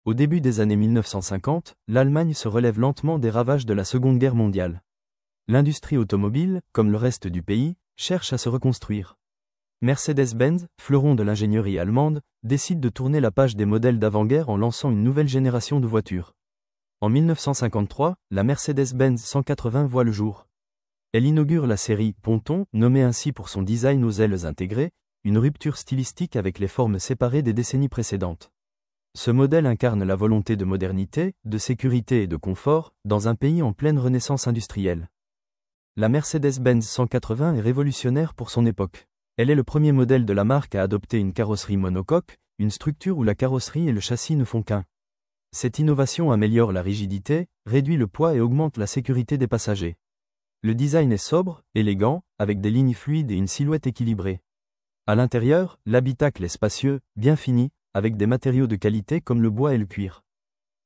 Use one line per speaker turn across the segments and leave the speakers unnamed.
Au début des années 1950, l'Allemagne se relève lentement des ravages de la Seconde Guerre mondiale. L'industrie automobile, comme le reste du pays, cherche à se reconstruire. Mercedes-Benz, fleuron de l'ingénierie allemande, décide de tourner la page des modèles d'avant-guerre en lançant une nouvelle génération de voitures. En 1953, la Mercedes-Benz 180 voit le jour. Elle inaugure la série Ponton, nommée ainsi pour son design aux ailes intégrées, une rupture stylistique avec les formes séparées des décennies précédentes. Ce modèle incarne la volonté de modernité, de sécurité et de confort, dans un pays en pleine renaissance industrielle. La Mercedes-Benz 180 est révolutionnaire pour son époque. Elle est le premier modèle de la marque à adopter une carrosserie monocoque, une structure où la carrosserie et le châssis ne font qu'un. Cette innovation améliore la rigidité, réduit le poids et augmente la sécurité des passagers. Le design est sobre, élégant, avec des lignes fluides et une silhouette équilibrée. À l'intérieur, l'habitacle est spacieux, bien fini, avec des matériaux de qualité comme le bois et le cuir.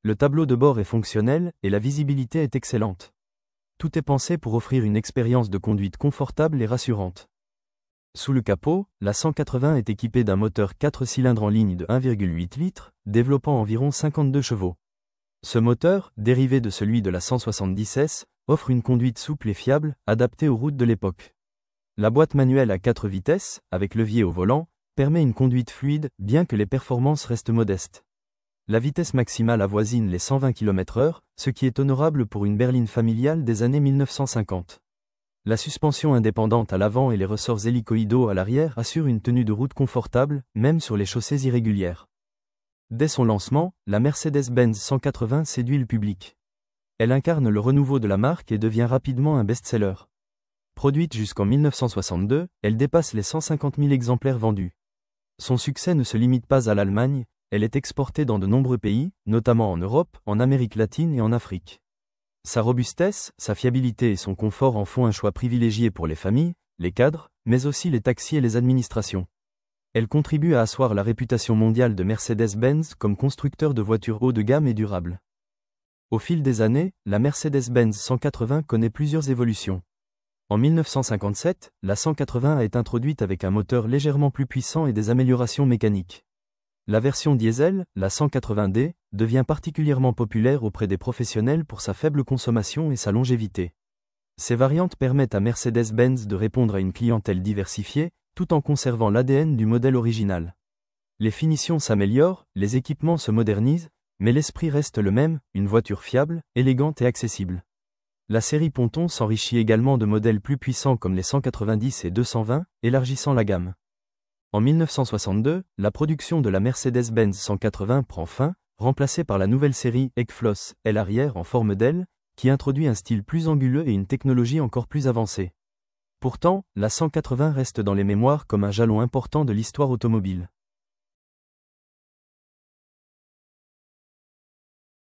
Le tableau de bord est fonctionnel et la visibilité est excellente. Tout est pensé pour offrir une expérience de conduite confortable et rassurante. Sous le capot, la 180 est équipée d'un moteur 4 cylindres en ligne de 1,8 litres, développant environ 52 chevaux. Ce moteur, dérivé de celui de la 170S, offre une conduite souple et fiable, adaptée aux routes de l'époque. La boîte manuelle à 4 vitesses, avec levier au volant, permet une conduite fluide, bien que les performances restent modestes. La vitesse maximale avoisine les 120 km/h, ce qui est honorable pour une berline familiale des années 1950. La suspension indépendante à l'avant et les ressorts hélicoïdaux à l'arrière assurent une tenue de route confortable, même sur les chaussées irrégulières. Dès son lancement, la Mercedes-Benz 180 séduit le public. Elle incarne le renouveau de la marque et devient rapidement un best-seller. Produite jusqu'en 1962, elle dépasse les 150 000 exemplaires vendus. Son succès ne se limite pas à l'Allemagne, elle est exportée dans de nombreux pays, notamment en Europe, en Amérique latine et en Afrique. Sa robustesse, sa fiabilité et son confort en font un choix privilégié pour les familles, les cadres, mais aussi les taxis et les administrations. Elle contribue à asseoir la réputation mondiale de Mercedes-Benz comme constructeur de voitures haut de gamme et durables. Au fil des années, la Mercedes-Benz 180 connaît plusieurs évolutions. En 1957, la 180 est introduite avec un moteur légèrement plus puissant et des améliorations mécaniques. La version diesel, la 180D, devient particulièrement populaire auprès des professionnels pour sa faible consommation et sa longévité. Ces variantes permettent à Mercedes-Benz de répondre à une clientèle diversifiée, tout en conservant l'ADN du modèle original. Les finitions s'améliorent, les équipements se modernisent, mais l'esprit reste le même, une voiture fiable, élégante et accessible. La série Ponton s'enrichit également de modèles plus puissants comme les 190 et 220, élargissant la gamme. En 1962, la production de la Mercedes-Benz 180 prend fin, remplacée par la nouvelle série Ekfloss, aile arrière en forme d'aile, qui introduit un style plus anguleux et une technologie encore plus avancée. Pourtant, la 180 reste dans les mémoires comme un jalon important de l'histoire automobile.